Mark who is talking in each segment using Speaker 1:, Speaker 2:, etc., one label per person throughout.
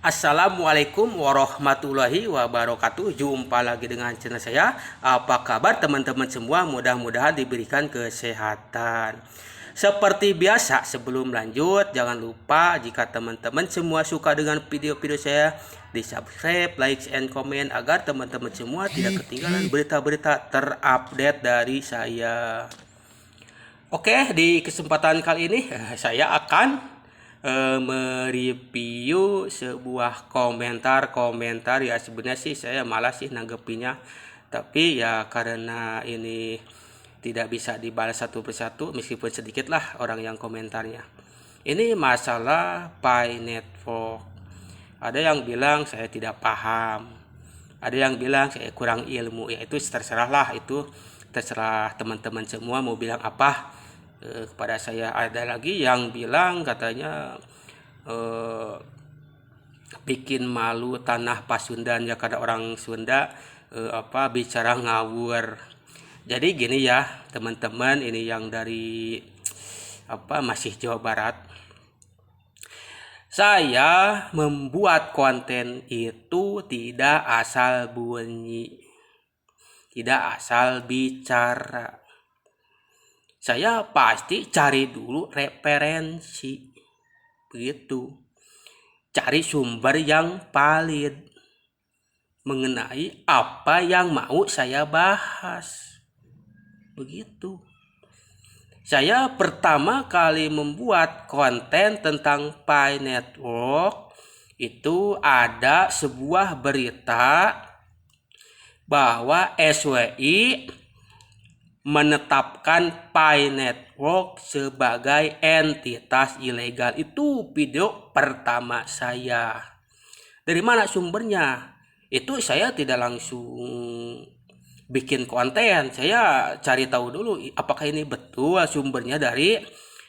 Speaker 1: Assalamualaikum warahmatullahi wabarakatuh. Jumpa lagi dengan channel saya. Apa kabar teman-teman semua? Mudah-mudahan diberikan kesehatan. Seperti biasa, sebelum lanjut, jangan lupa jika teman-teman semua suka dengan video-video saya, di subscribe, like, and comment agar teman-teman semua tidak ketinggalan berita-berita terupdate dari saya. Oke, di kesempatan kali ini saya akan mereview sebuah komentar ya. Sebenarnya sih saya malas sih nanggepinnya, tapi ya karena ini tidak bisa dibalas satu persatu meskipun sedikit lah orang yang komentarnya. Ini masalah Pi Network. Ada yang bilang saya tidak paham, ada yang bilang saya kurang ilmu. Ya itu terserah lah, itu terserah teman-teman semua mau bilang apa kepada saya. Ada lagi yang bilang katanya bikin malu tanah Pasundan ya, karena orang Sunda bicara ngawur. Jadi gini ya teman-teman, ini yang dari masih Jawa Barat. Saya membuat konten itu tidak asal bunyi, tidak asal bicara. Saya pasti cari dulu referensi, begitu. Cari sumber yang valid mengenai apa yang mau saya bahas, begitu. Saya pertama kali membuat konten tentang Pi Network itu ada sebuah berita bahwa SWI menetapkan Pi Network sebagai entitas ilegal. Itu video pertama saya. Dari mana sumbernya? Itu saya tidak langsung bikin konten. Saya cari tahu dulu apakah ini betul sumbernya dari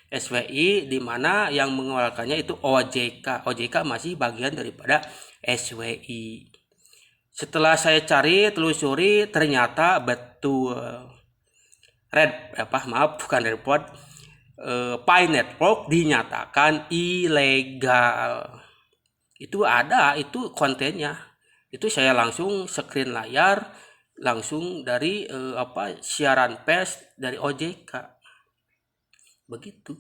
Speaker 1: SWI, di mana yang mengeluarkannya itu OJK. OJK masih bagian daripada SWI. Setelah saya cari, telusuri, ternyata betul. Pi Network dinyatakan ilegal. Itu ada, itu kontennya. Itu saya langsung screen layar, langsung dari siaran pers dari OJK. Begitu.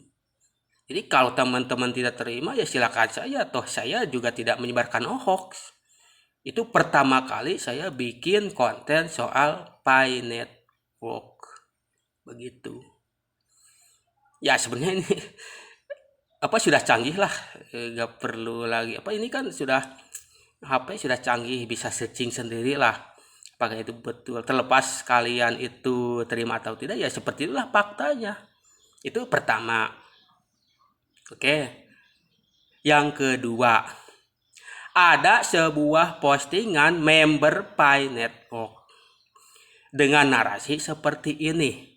Speaker 1: Jadi kalau teman-teman tidak terima ya silakan saja, toh saya juga tidak menyebarkan hoax. Itu pertama kali saya bikin konten soal Pi Network. Begitu. Ya sebenarnya ini sudah canggih lah, nggak perlu lagi ini kan sudah HP sudah canggih, bisa searching sendiri lah apakah itu betul. Terlepas kalian itu terima atau tidak, ya seperti itulah faktanya. Itu pertama. Oke, yang kedua, ada sebuah postingan member Pi Network dengan narasi seperti ini: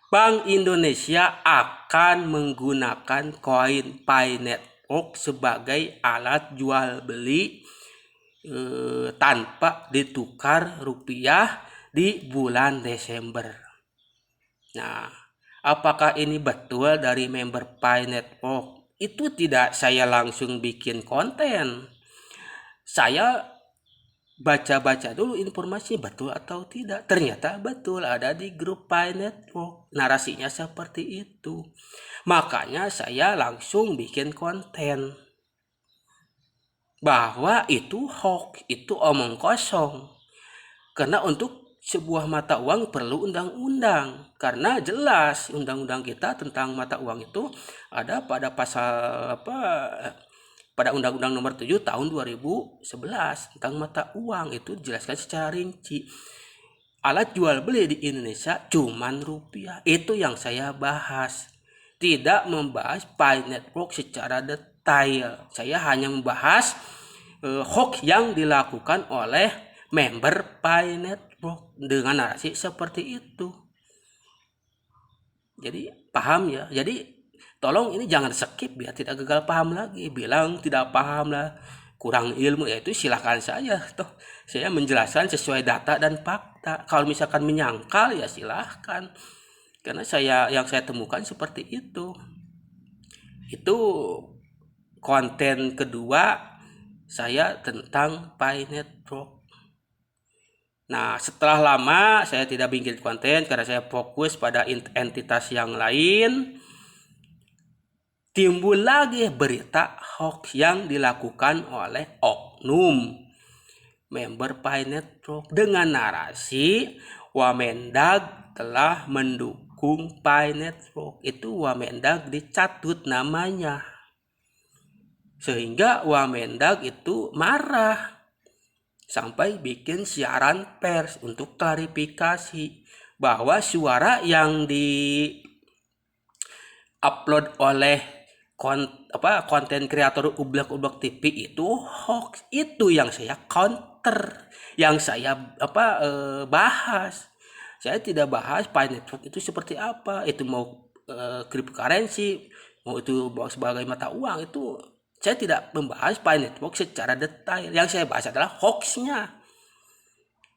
Speaker 1: Bank Indonesia akan menggunakan koin Pi Network sebagai alat jual beli tanpa ditukar rupiah di bulan Desember. Nah, apakah ini betul dari member Pi Network? Itu tidak saya langsung bikin konten. Saya baca-baca dulu informasi betul atau tidak. Ternyata betul, ada di grup Pi Network. Narasinya seperti itu. Makanya saya langsung bikin konten bahwa itu hoax, itu omong kosong. Karena untuk sebuah mata uang perlu undang-undang. Karena jelas undang-undang kita tentang mata uang itu ada pada pasal pada Undang-Undang Nomor 7 tahun 2011 tentang mata uang. Itu dijelaskan secara rinci. Alat jual beli di Indonesia cuman rupiah. Itu yang saya bahas. Tidak membahas Pi Network secara detail. Saya hanya membahas hoax yang dilakukan oleh member Pi Network dengan narasi seperti itu. Jadi paham ya. Jadi tolong ini jangan skip biar tidak gagal paham lagi. Bilang tidak paham lah, kurang ilmu, ya itu silakan saja. Toh saya menjelaskan sesuai data dan fakta. Kalau misalkan menyangkal ya silahkan. Karena yang saya temukan seperti itu. Itu konten kedua saya tentang Pi Network. Nah, setelah lama saya tidak bikin konten karena saya fokus pada entitas yang lain. Timbul lagi berita hoax yang dilakukan oleh oknum member Pi Network dengan narasi Wamendag telah mendukung Pi Network. Itu Wamendag dicatut namanya. Sehingga Wamendag itu marah sampai bikin siaran pers untuk klarifikasi bahwa suara yang di upload oleh konten kreator Ublak TV itu hoax. Itu yang saya counter, yang saya bahas. Saya tidak bahas Pi Network itu seperti apa, itu mau cryptocurrency, mau itu sebagai mata uang, itu saya tidak membahas Pi Network secara detail. Yang saya bahas adalah hoaxnya.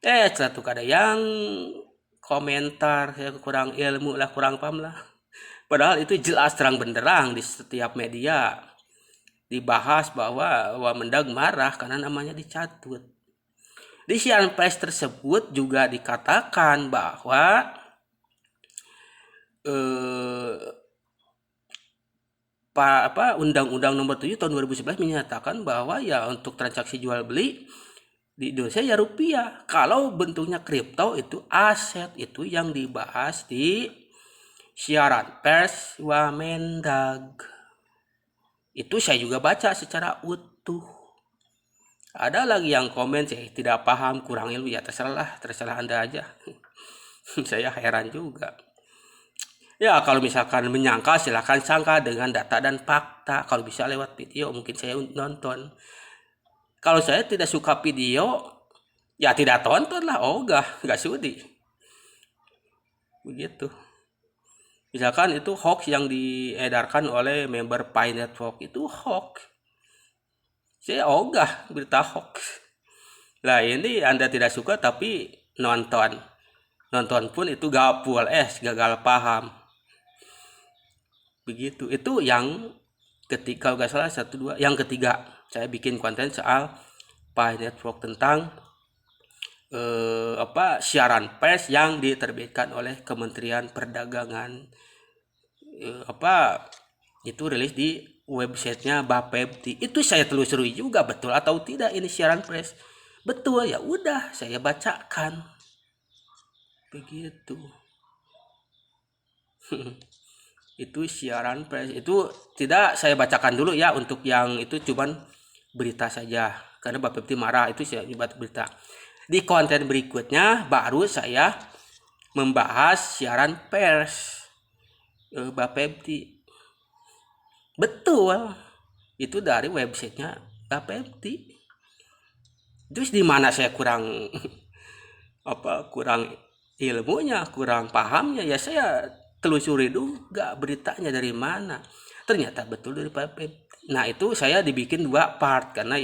Speaker 1: Setelah itu ada yang komentar saya kurang ilmu lah, kurang paham lah. Padahal itu jelas terang benderang di setiap media dibahas bahwa Wamendag marah karena namanya dicatut. Di siaran pers tersebut juga dikatakan bahwa Undang-Undang Nomor 7 Tahun 2011 menyatakan bahwa ya untuk transaksi jual beli di Indonesia ya rupiah. Kalau bentuknya kripto itu aset, itu yang dibahas di siaran pers Wamendag. Itu saya juga baca secara utuh. Ada lagi yang komen saya tidak paham, kurang ilmu, ya terserah Anda aja. Saya heran juga. Ya kalau misalkan menyangka silahkan sangka dengan data dan fakta. Kalau bisa lewat video mungkin saya nonton. Kalau saya tidak suka video ya tidak tonton lah, nggak sudi. Begitu. Misalkan itu hoax yang diedarkan oleh member Pi Network itu hoax. Saya berita hoax. Lah ini Anda tidak suka tapi nonton. Nonton pun itu gapul, gagal paham. Begitu. Itu yang ketiga, kalau nggak salah 1, 2. Yang ketiga, saya bikin konten soal Pi Network tentang siaran pers yang diterbitkan oleh Kementerian Perdagangan. Itu rilis di websitenya Bapepti. Itu saya telusuri juga betul atau tidak ini siaran pers. Betul, ya udah saya bacakan. Begitu. Itu siaran pers. Itu tidak saya bacakan dulu ya, untuk yang itu cuman berita saja. Karena Bapepti marah, itu saya buat berita. Di konten berikutnya baru saya membahas siaran pers Bapepti. Betul, itu dari websitenya Bapepti. Terus di mana saya kurang kurang ilmunya, kurang pahamnya, ya saya telusuri dulu beritanya dari mana. Ternyata betul dari Bapepti. Nah itu saya dibikin 2 part karena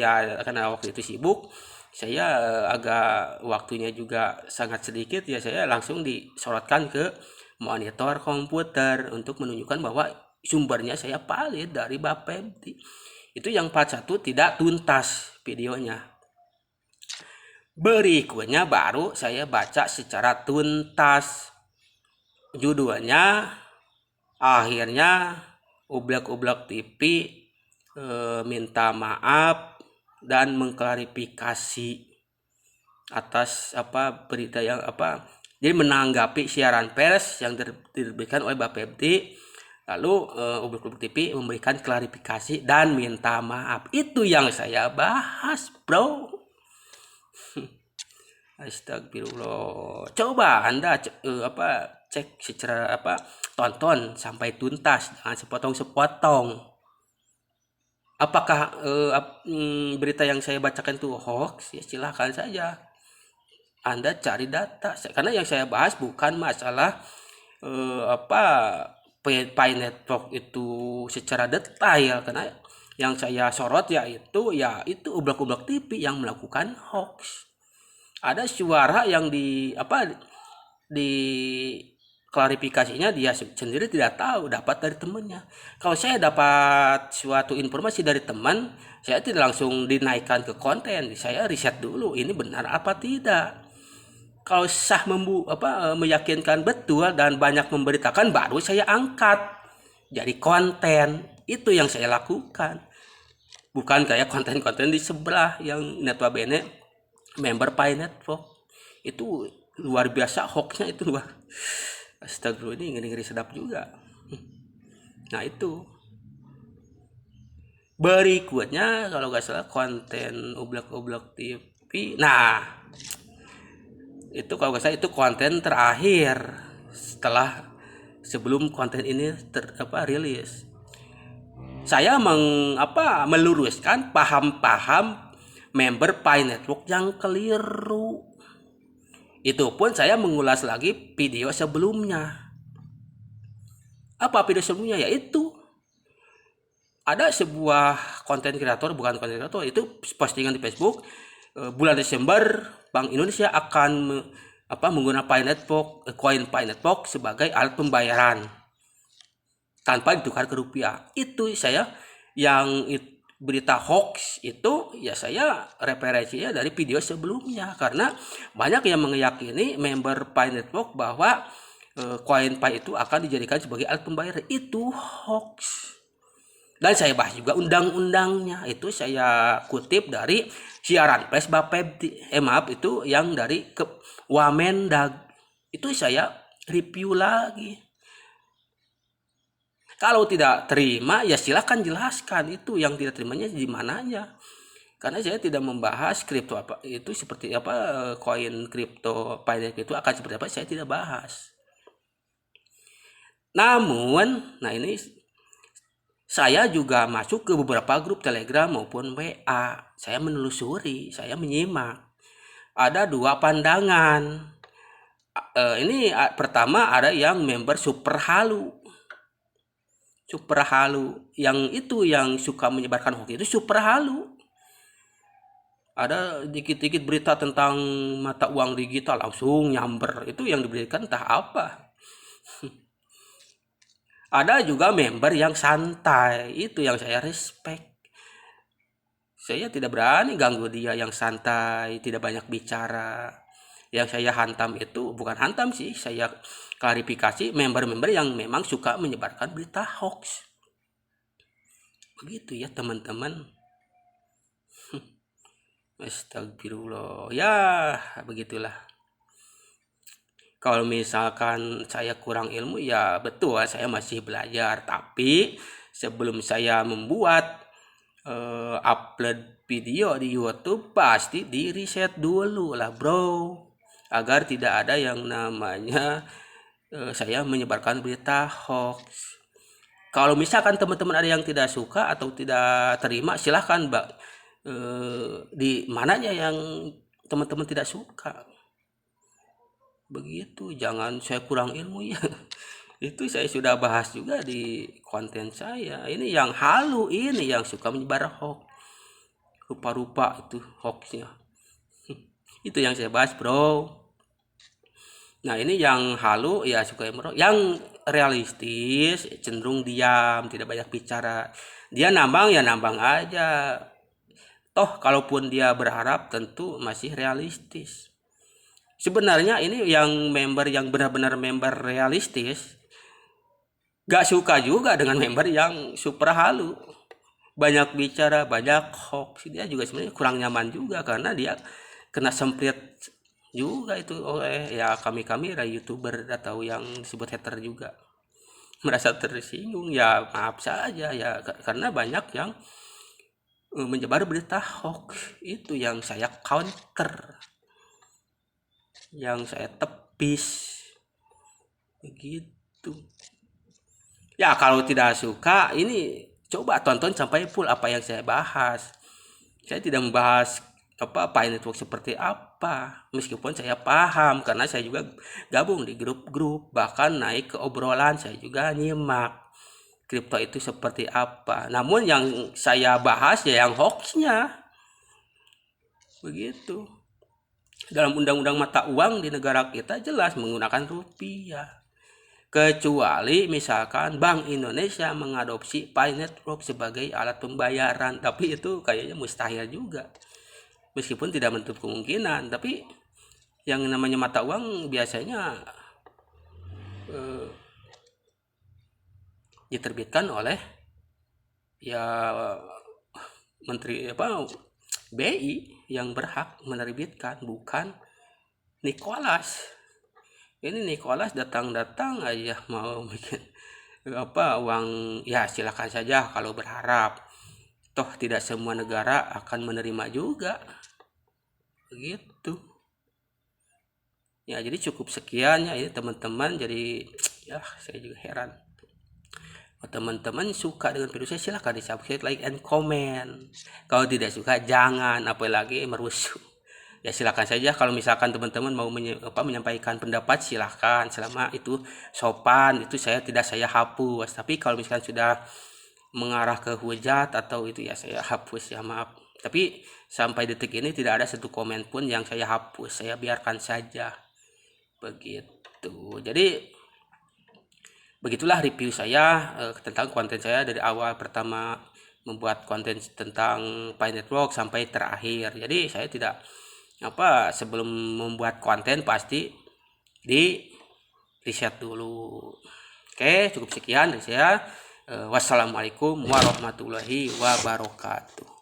Speaker 1: waktu itu sibuk. Saya agak waktunya juga sangat sedikit, ya saya langsung disorotkan ke monitor komputer untuk menunjukkan bahwa sumbernya saya valid dari Bapepti. Itu yang part 1 tidak tuntas videonya. Berikutnya baru saya baca secara tuntas. Judulnya akhirnya Ublak TV minta maaf dan mengklarifikasi atas berita yang jadi menanggapi siaran pers yang diterbitkan oleh Bapepti. Lalu Ublak TV memberikan klarifikasi dan minta maaf. Itu yang saya bahas, bro. Astagfirullah. Coba Anda cek secara tonton sampai tuntas, jangan sepotong-sepotong. Apakah berita yang saya bacakan itu hoax? Ya silahkan saja Anda cari data. Karena yang saya bahas bukan masalah Pi Network itu secara detail, karena yang saya sorot itu Ublak TV yang melakukan hoax. Ada suara yang klarifikasinya dia sendiri tidak tahu, dapat dari temannya. Kalau saya dapat suatu informasi dari teman, saya tidak langsung dinaikkan ke konten, saya riset dulu ini benar apa tidak. Kalau sah meyakinkan betul dan banyak memberitakan, baru saya angkat jadi konten. Itu yang saya lakukan. Bukan kayak konten-konten di sebelah yang notabene member Pi Network. Itu luar biasa hoaxnya, itu luar. Astagfirullah, ini ngeri-ngeri sedap juga. Nah itu. Berikutnya kalau nggak salah konten Ublek-Ublek TV. Nah itu kalau nggak salah itu konten terakhir setelah sebelum konten ini rilis. Saya meluruskan paham-paham member Pi Network yang keliru. Itu pun saya mengulas lagi video sebelumnya. Apa video sebelumnya? Yaitu ada sebuah konten kreator, bukan konten kreator, itu postingan di Facebook, bulan Desember Bank Indonesia akan menggunakan Pi Network, koin Pi Network sebagai alat pembayaran tanpa ditukar ke rupiah. Itu saya yang berita hoax itu ya saya referensinya dari video sebelumnya, karena banyak yang meyakini member Pi Network bahwa koin Pi itu akan dijadikan sebagai alat pembayaran. Itu hoax. Dan saya bahas juga undang-undangnya, itu saya kutip dari siaran pers Bapepti, itu yang dari Wamendag, itu saya review lagi. Kalau tidak terima ya silakan jelaskan itu yang tidak terimanya di mananya. Karena saya tidak membahas kripto apa itu seperti apa, koin kripto Pi itu akan seperti apa, saya tidak bahas. Namun, nah ini saya juga masuk ke beberapa grup Telegram maupun WA. Saya menelusuri, saya menyimak. Ada dua pandangan. Ini pertama ada yang member super halu. Yang suka menyebarkan hoax itu super halu. Ada dikit-dikit berita tentang mata uang digital langsung nyamber. Itu yang diberikan entah apa. Ada juga member yang santai, itu yang saya respect. Saya tidak berani ganggu dia yang santai, tidak banyak bicara. Yang saya hantam itu bukan hantam sih, saya klarifikasi member-member yang memang suka menyebarkan berita hoax. Begitu ya teman-teman. Astagfirullah. Ya, begitulah. Kalau misalkan saya kurang ilmu ya betul, saya masih belajar. Tapi sebelum saya membuat upload video di YouTube pasti di riset dulu lah bro, agar tidak ada yang namanya saya menyebarkan berita hoax. Kalau misalkan teman-teman ada yang tidak suka atau tidak terima, silahkan di mananya yang teman-teman tidak suka. Begitu, jangan saya kurang ilmu ya. Itu saya sudah bahas juga di konten saya. Ini yang halu, ini yang suka menyebar hoax. Rupa-rupa itu hoaxnya. Itu yang saya bahas bro. Nah ini yang halu ya suka yang realistis, cenderung diam, tidak banyak bicara. Dia nambang ya nambang aja. Toh kalaupun dia berharap tentu masih realistis. Sebenarnya ini yang member yang benar-benar member realistis gak suka juga dengan member yang super halu, banyak bicara, banyak hoax. Dia juga sebenarnya kurang nyaman juga karena dia kena semprit juga itu oleh ya kami YouTuber atau yang disebut hater juga, merasa tersinggung. Ya maaf saja ya, karena banyak yang menyebar berita hoax. Itu yang saya counter, yang saya tepis begitu ya. Kalau tidak suka ini coba tonton sampai full apa yang saya bahas. Saya tidak membahas Pi Network seperti apa, meskipun saya paham karena saya juga gabung di grup-grup, bahkan naik ke obrolan, saya juga nyimak kripto itu seperti apa. Namun yang saya bahas ya yang hoaxnya begitu. Dalam undang-undang mata uang di negara kita jelas menggunakan rupiah. kecuali misalkan Bank Indonesia mengadopsi Pi Network sebagai alat pembayaran, tapi itu kayaknya mustahil juga. Meskipun tidak menutup kemungkinan, tapi yang namanya mata uang biasanya diterbitkan oleh ya menteri BI yang berhak menerbitkan, bukan Nicholas. Ini Nicholas datang-datang aja mau bikin uang, ya silakan saja kalau berharap. Toh tidak semua negara akan menerima juga. Begitu. Ya, jadi cukup sekian ya ini teman-teman. Jadi ya saya juga heran. Teman-teman suka dengan video saya, silahkan di subscribe, like, and comment. Kalau tidak suka jangan, apalagi merusuh. Ya silakan saja, kalau misalkan teman-teman mau menyampaikan pendapat silahkan, selama itu sopan, itu saya hapus. Tapi kalau misalkan sudah mengarah ke hujat atau itu ya saya hapus ya, maaf. Tapi sampai detik ini tidak ada satu komen pun yang saya hapus, saya biarkan saja. Begitu. Jadi begitulah review saya tentang konten saya dari awal pertama membuat konten tentang Pi Network sampai terakhir. Jadi saya tidak sebelum membuat konten pasti di riset dulu. Oke, cukup sekian dari saya. Wassalamualaikum warahmatullahi wabarakatuh.